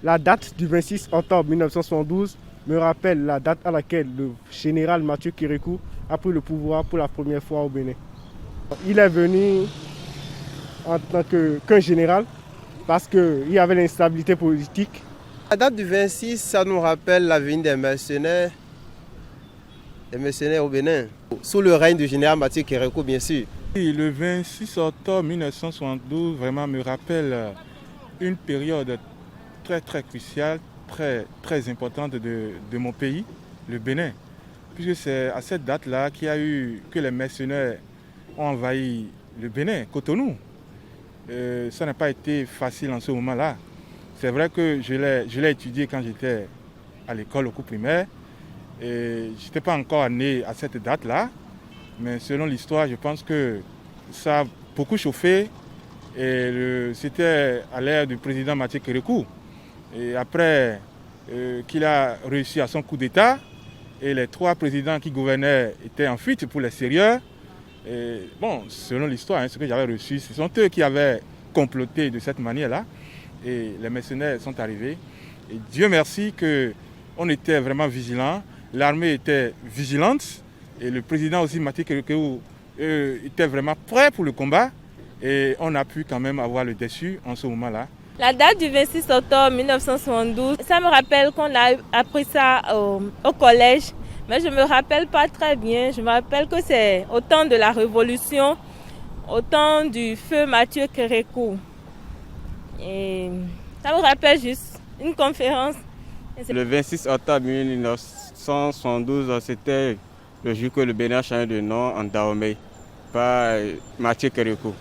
La date du 26 octobre 1972 me rappelle la date à laquelle le général Mathieu Kérékou a pris le pouvoir pour la première fois au Bénin. Il est venu en tant qu'un général parce qu'il y avait l'instabilité politique. La date du 26, ça nous rappelle la venue des mercenaires au Bénin, sous le règne du général Mathieu Kérékou, bien sûr. Le 26 octobre 1972 vraiment me rappelle une période très cruciale, très importante de mon pays, le Bénin. Puisque c'est à cette date-là que les mercenaires ont envahi le Bénin, Cotonou. Ça n'a pas été facile en ce moment-là. C'est vrai que je l'ai étudié quand j'étais à l'école au cours primaire. Et je n'étais pas encore né à cette date-là. Mais selon l'histoire, je pense que ça a beaucoup chauffé. Et c'était à l'ère du président Mathieu Kérékou. Et après qu'il a réussi à son coup d'État, et les 3 présidents qui gouvernaient étaient en fuite pour l'extérieur. Et bon, selon l'histoire, ce que j'avais reçu, ce sont eux qui avaient comploté de cette manière-là. Et les mercenaires sont arrivés. Et Dieu merci qu'on était vraiment vigilants. L'armée était vigilante. Et le président aussi, Mathieu Kérékou, était vraiment prêt pour le combat. Et on a pu quand même avoir le dessus en ce moment-là. La date du 26 octobre 1972, ça me rappelle qu'on a appris ça au collège. Mais je ne me rappelle pas très bien. Je me rappelle que c'est au temps de la Révolution, au temps du feu Mathieu Kérékou. Et ça me rappelle juste une conférence. Le 26 octobre 1972, c'était le jour que le Bénin a changé de nom en Dahomey par Mathieu Kérékou.